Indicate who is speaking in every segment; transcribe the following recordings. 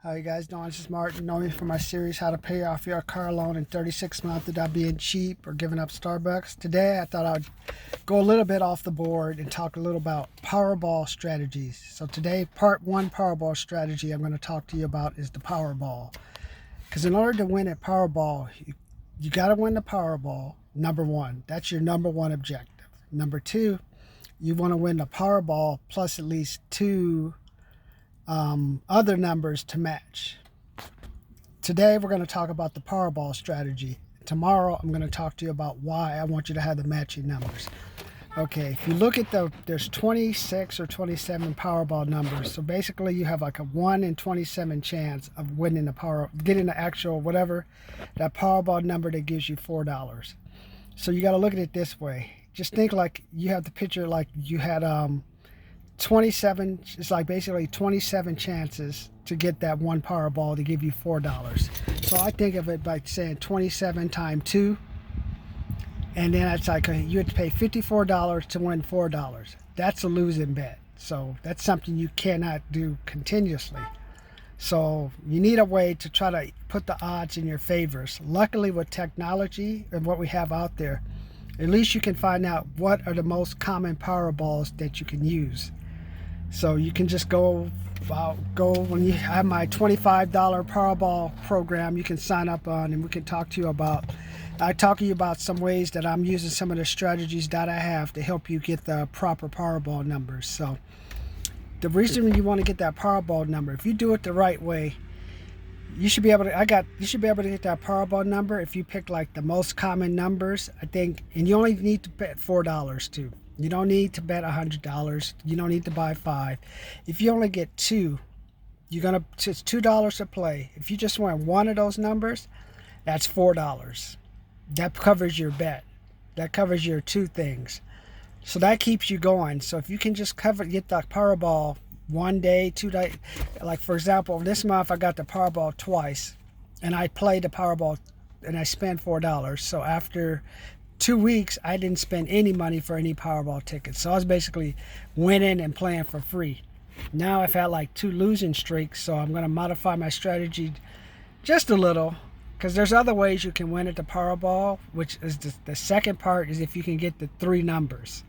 Speaker 1: How you guys doing? This is Martin. Know me from my series, How to Pay Off Your Car Loan in 36 Months Without Being Cheap or Giving Up Starbucks. Today, I thought I'd go a little bit off the board and talk a little about Powerball strategies. So today, part one Powerball strategy I'm going to talk to you about is the Powerball. Because in order to win at Powerball, you got to win the Powerball, number one. That's your number one objective. Number two, you want to win the Powerball plus at least two other numbers to match. Today we're going to talk about the Powerball strategy. Tomorrow I'm going to talk to you about why I want you to have the matching numbers. Okay, if you look at there's 26 or 27 Powerball numbers. So basically you have like a 1 in 27 chance of winning getting the actual whatever, that Powerball number that gives you $4. So you got to look at it this way. Just think like you have the picture like you had 27, it's like basically 27 chances to get that one Powerball to give you $4. So I think of it by saying 27 times 2, and then it's like you have to pay $54 to win $4. That's a losing bet. So that's something you cannot do continuously. So you need a way to try to put the odds in your favors. Luckily with technology and what we have out there, at least you can find out what are the most common Powerballs that you can use. So you can just go when you have my $25 Powerball program, you can sign up on, and we can talk to you about, I talk to you about some ways that I'm using some of the strategies that I have to help you get the proper Powerball numbers. So the reason you want to get that Powerball number, if you do it the right way, you should be able to, you should be able to get that Powerball number if you pick like the most common numbers, I think, and you only need to bet $4 too. You don't need to bet $100. You don't need to buy 5. If you only get 2, it's $2 to play. If you just win one of those numbers, that's $4. That covers your bet. That covers your 2 things. So that keeps you going. So if you can just get the Powerball 1 day, 2 days, like for example, this month I got the Powerball twice, and I played the Powerball and I spent $4. So after 2 weeks, I didn't spend any money for any Powerball tickets. So I was basically winning and playing for free. Now I've had like 2 losing streaks, so I'm going to modify my strategy just a little, because there's other ways you can win at the Powerball, which is the second part is if you can get the 3 numbers.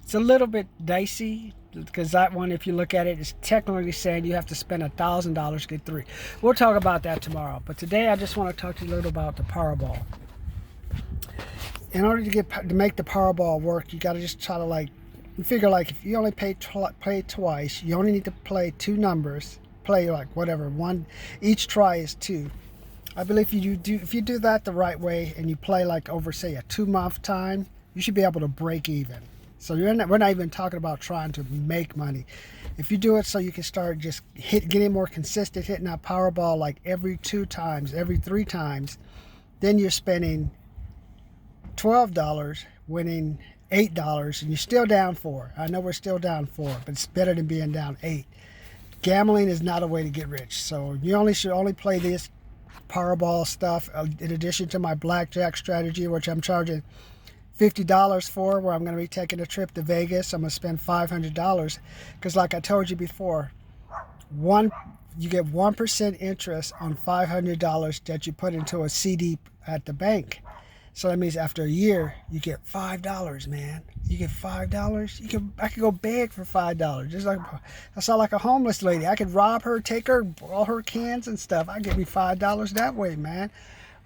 Speaker 1: It's a little bit dicey, because that one, if you look at it, is technically saying you have to spend $1,000 to get 3. We'll talk about that tomorrow. But today I just want to talk to you a little about the Powerball. In order to make the Powerball work, you got to just try to you figure like if you only play twice, you only need to play 2 numbers, play like whatever, one, each try is 2. I believe if you do that the right way and you play like over say a 2-month time, you should be able to break even. So we're not even talking about trying to make money. If you do it so you can start just getting more consistent, hitting that Powerball like every 2 times, every 3 times, then you're spending $12, winning $8, and you're still down 4. I know we're still down 4, but it's better than being down 8. Gambling is not a way to get rich. So you should only play this Powerball stuff in addition to my blackjack strategy, which I'm charging $50 for, where I'm going to be taking a trip to Vegas. I'm going to spend $500 because like I told you before, you get 1% interest on $500 that you put into a CD at the bank. So that means after a year, you get $5, man. You get $5. I could go beg for $5. Just like I saw like a homeless lady. I could rob her, take her, all her cans and stuff. I get me $5 that way, man.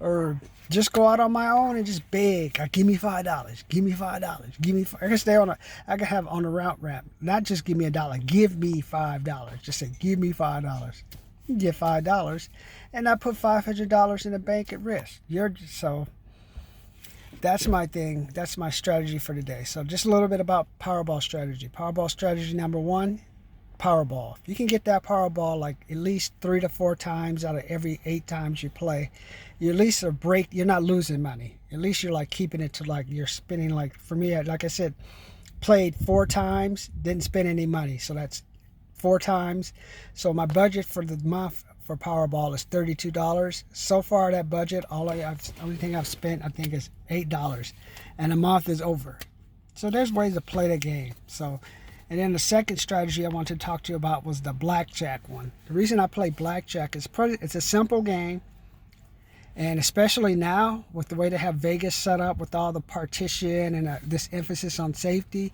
Speaker 1: Or just go out on my own and just beg. Give me $5. Give me $5. Give me. I can stay I can have on the route ramp. Not just give me $1. Give me $5. Just say give me $5. You get $5, and I put $500 in the bank at risk. That's my thing. That's my strategy for today. So just a little bit about Powerball strategy. Powerball strategy number 1, Powerball. If you can get that Powerball like at least 3 to 4 times out of every 8 times you play, you at least you're not losing money. At least you're like keeping it to like you're spending, like for me, like I said, played 4 times, didn't spend any money. So that's 4 times. So my budget for the month for Powerball is $32. So far that budget, only thing I've spent I think is $8, and a month is over. So there's ways to play the game. So And then the second strategy I wanted to talk to you about was the blackjack one. The reason I play blackjack is it's a simple game. And especially now, with the way they have Vegas set up with all the partition and this emphasis on safety,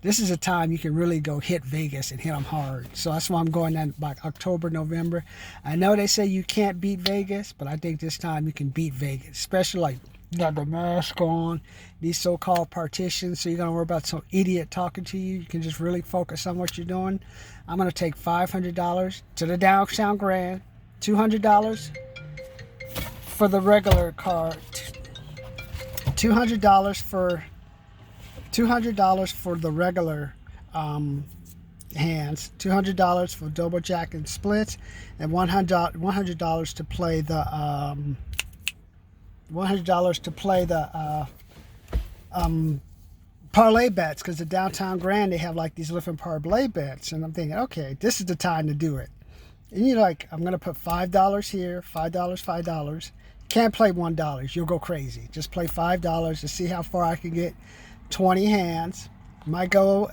Speaker 1: this is a time you can really go hit Vegas and hit them hard. So that's why I'm going in by October, November. I know they say you can't beat Vegas, but I think this time you can beat Vegas, especially like you got the mask on, these so-called partitions, so you're going to worry about some idiot talking to you. You can just really focus on what you're doing. I'm going to take $500 to the downtown grand, $200 for the regular card, $200 for the regular hands, $200 for double jack and splits, and $100 to play the parlay bets, because the downtown grand, they have like these different parlay bets, and I'm thinking, okay, this is the time to do it. And you're like, I'm gonna put $5 here, $5. Can't play $1, you'll go crazy. Just play $5 to see how far I can get. 20 hands. My goal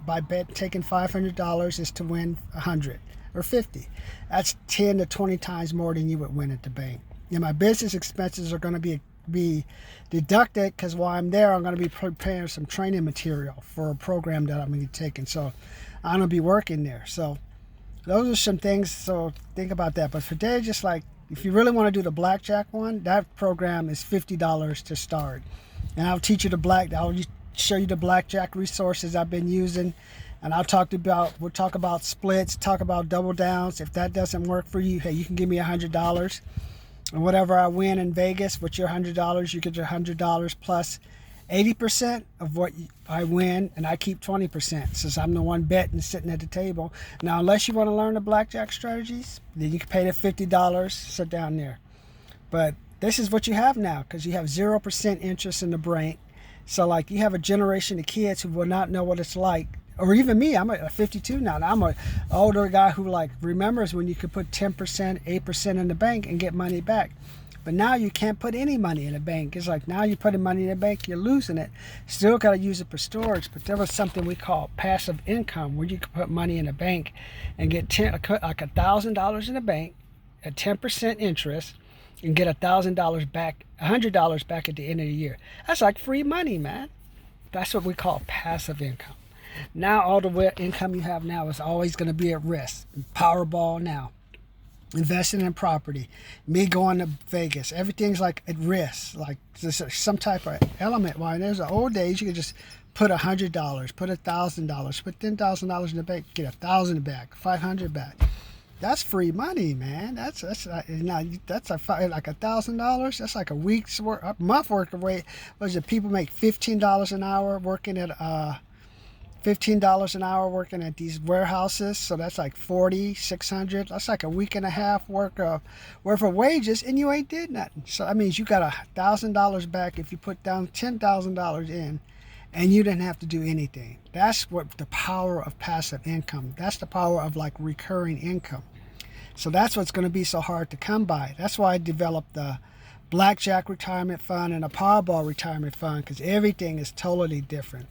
Speaker 1: by taking $500 is to win 100 or 50. That's 10 to 20 times more than you would win at the bank. And my business expenses are going to be deducted, because while I'm there, I'm going to be preparing some training material for a program that I'm going to be taking. So I'm going to be working there. So those are some things. So think about that. But for today, just like, if you really want to do the blackjack one, that program is $50 to start. And I'll teach you I'll show you the blackjack resources I've been using. And we'll talk about splits, talk about double downs. If that doesn't work for you, hey, you can give me $100. And whatever I win in Vegas with your $100, you get your $100 plus 80% of what I win, and I keep 20% since I'm the one betting sitting at the table. Now, unless you want to learn the blackjack strategies, then you can pay the $50, sit down there. But this is what you have now, because you have 0% interest in the brain. So like, you have a generation of kids who will not know what it's like. Or even me, I'm a 52 now. I'm an older guy who like remembers when you could put 10%, 8% in the bank and get money back. But now you can't put any money in the bank. It's like, now you're putting money in the bank, you're losing it. Still got to use it for storage. But there was something we call passive income, where you could put money in the bank and get like $1,000 in the bank at 10% interest and get $1,000 back, $100 back at the end of the year. That's like free money, man. That's what we call passive income. Now all the income you have now is always going to be at risk. Powerball now. Investing in property, me going to Vegas, everything's like at risk. Like there's some type of element. While there's the old days, you could just put $100, put $1,000, put $10,000 in the bank, get $1,000 back, $500 back. That's free money, man. That's like $1,000. That's like a week's work, a month worth of wait. Was it people make $15 an hour working at $15 an hour working at these warehouses, so that's like $4,600. That's like a week and a half worth of wages, and you ain't did nothing. So that means you got $1,000 back if you put down $10,000 in, and you didn't have to do anything. That's what the power of passive income. That's the power of like recurring income. So that's what's going to be so hard to come by. That's why I developed the Blackjack Retirement Fund and a Powerball Retirement Fund, because everything is totally different.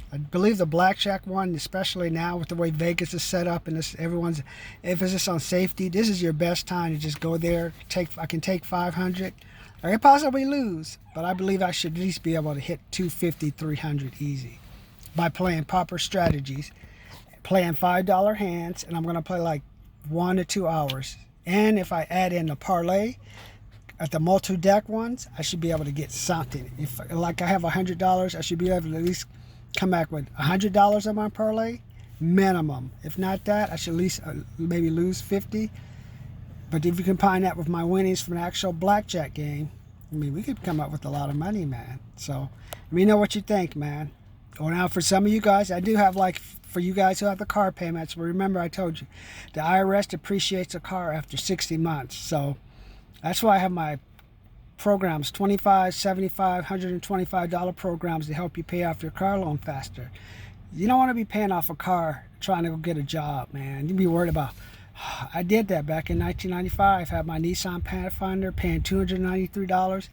Speaker 1: I believe the blackjack one, especially now with the way Vegas is set up and everyone's emphasis on safety, this is your best time to just go there. I can take 500. I can possibly lose, but I believe I should at least be able to hit 250, 300 easy by playing proper strategies, playing $5 hands, and I'm going to play like 1 to 2 hours. And if I add in the parlay at the multi-deck ones, I should be able to get something. If like I have $100, I should be able to at least come back with $100 on my parlay minimum. If not that, I should at least maybe lose 50. But if you combine that with my winnings from an actual blackjack game, I mean, we could come up with a lot of money, man. So let me know what you think, man. Or now for some of you guys, I do have like, for you guys who have the car payments, but remember I told you the IRS depreciates a car after 60 months. So that's why I have my programs, $25, $75, $125 programs to help you pay off your car loan faster. You don't want to be paying off a car trying to go get a job, man. You'd be worried about, I did that back in 1995, had my Nissan Pathfinder paying $293.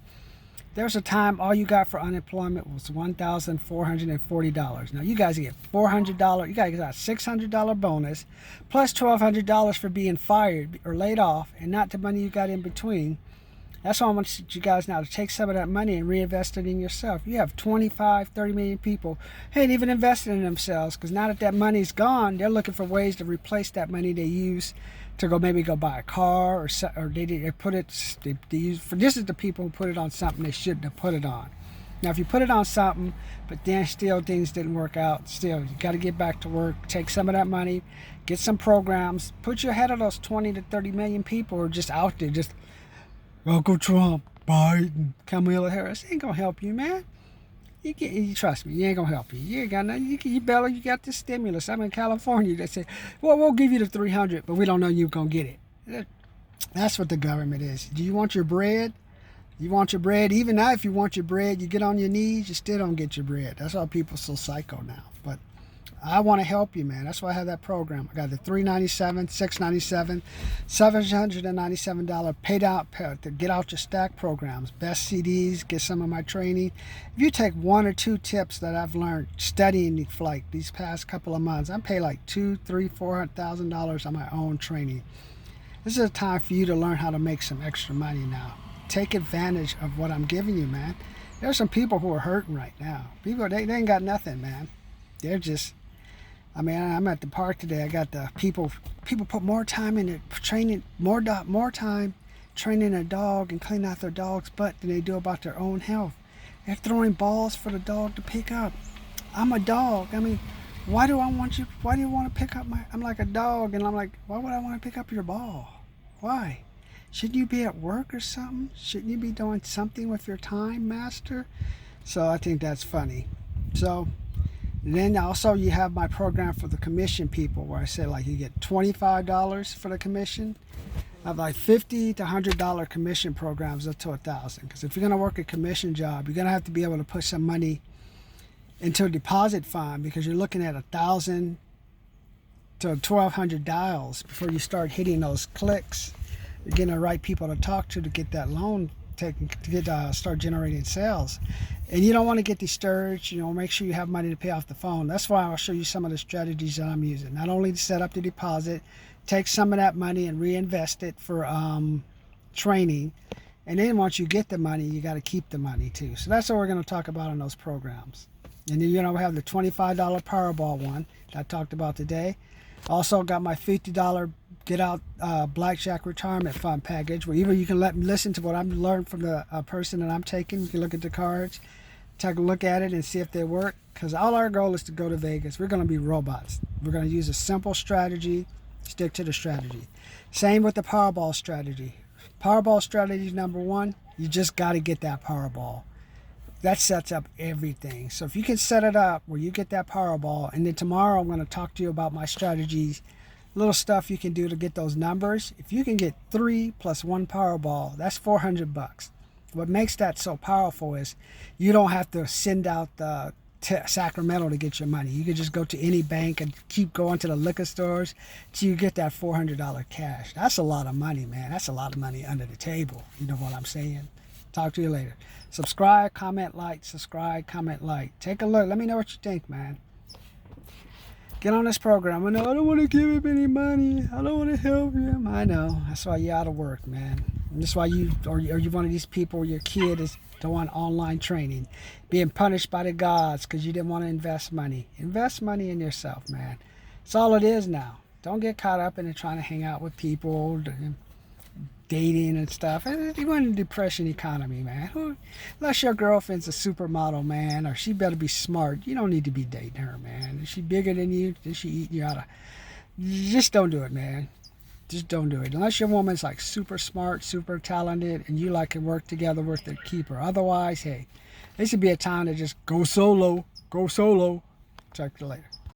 Speaker 1: There was a time all you got for unemployment was $1,440. Now you guys get $400. You guys got a $600 bonus, plus $1,200 for being fired or laid off, and not the money you got in between. That's why I want you guys now to take some of that money and reinvest it in yourself. You have 25, 30 million people who ain't even invested in themselves, because now that that money's gone, they're looking for ways to replace that money they use to maybe go buy a car, or they put it, they use, for this is the people who put it on something they shouldn't have put it on. Now if you put it on something but then still things didn't work out, still you got to get back to work, take some of that money, get some programs, put you ahead of those 20 to 30 million people who are just out there just Uncle Trump, Biden, Kamala Harris. Ain't gonna help you, man. You trust me, you ain't gonna help you. You ain't got nothing. You got this stimulus. I'm in California. They say, well, we'll give you the 300, but we don't know you're gonna get it. That's what the government is. Do you want your bread? You want your bread. Even now, if you want your bread, you get on your knees, you still don't get your bread. That's why people are so psycho now. But I want to help you, man. That's why I have that program. I got the $397, $697, $797 paid out to get out your stack programs, best CDs, get some of my training. If you take one or two tips that I've learned studying the flight these past couple of months, I pay like $2,000, $3,000, $400,000 on my own training. This is a time for you to learn how to make some extra money now. Take advantage of what I'm giving you, man. There's some people who are hurting right now. People, they ain't got nothing, man. They're just, I mean, I'm at the park today. I got the people put more time in it, training, more time training a dog and cleaning out their dog's butt than they do about their own health. They're throwing balls for the dog to pick up. I'm a dog. I mean, why do you want to pick up I'm like a dog, and I'm like, why would I want to pick up your ball? Why? Shouldn't you be at work or something? Shouldn't you be doing something with your time, master? So I think that's funny. So then also you have my program for the commission people, where I say like you get $25 for the commission. I have like $50 to $100 commission programs up to $1,000. Because if you're gonna work a commission job, you're gonna have to be able to put some money into a deposit fund, because you're looking at 1,000 to 1,200 dials before you start hitting those clicks. You're getting the right people to talk to get that loan taken, to get start generating sales. And you don't want to get discouraged. Make sure you have money to pay off the phone. That's why I'll show you some of the strategies that I'm using. Not only to set up the deposit, take some of that money and reinvest it for training. And then once you get the money, you got to keep the money too. So that's what we're going to talk about in those programs. And then we have the $25 Powerball one that I talked about today. Also got my $50 Get Out Blackjack Retirement Fund package, where either you can listen to what I've learned from the person that I'm taking. You can look at the cards, take a look at it, and see if they work. Because all our goal is to go to Vegas. We're going to be robots. We're going to use a simple strategy, stick to the strategy. Same with the Powerball strategy. Powerball strategy number one, you just got to get that Powerball. That sets up everything. So if you can set it up where you get that Powerball, and then tomorrow I'm going to talk to you about my strategies, little stuff you can do to get those numbers. If you can get 3 plus 1 Powerball, that's $400. What makes that so powerful is you don't have to send out Sacramento to get your money. You can just go to any bank and keep going to the liquor stores till you get that $400 cash. That's a lot of money, man. That's a lot of money under the table. You know what I'm saying? Talk to you later. Subscribe, comment, like. Subscribe, comment, like. Take a look. Let me know what you think, man. Get on this program. I know I don't want to give him any money. I don't want to help him. I know. That's why you're out of work, man. And that's why you one of these people where your kid is doing online training, being punished by the gods because you didn't want to invest money. Invest money in yourself, man. That's all it is now. Don't get caught up in it trying to hang out with people, dating and stuff. You're in a depression economy, man. Unless your girlfriend's a supermodel, man, or she better be smart. You don't need to be dating her, man. Is she bigger than you? Is she eating you out of... Just don't do it, man. Just don't do it. Unless your woman's like super smart, super talented, and you like can work together with the keeper. Otherwise, hey, this should be a time to just go solo. Go solo. Talk to you later.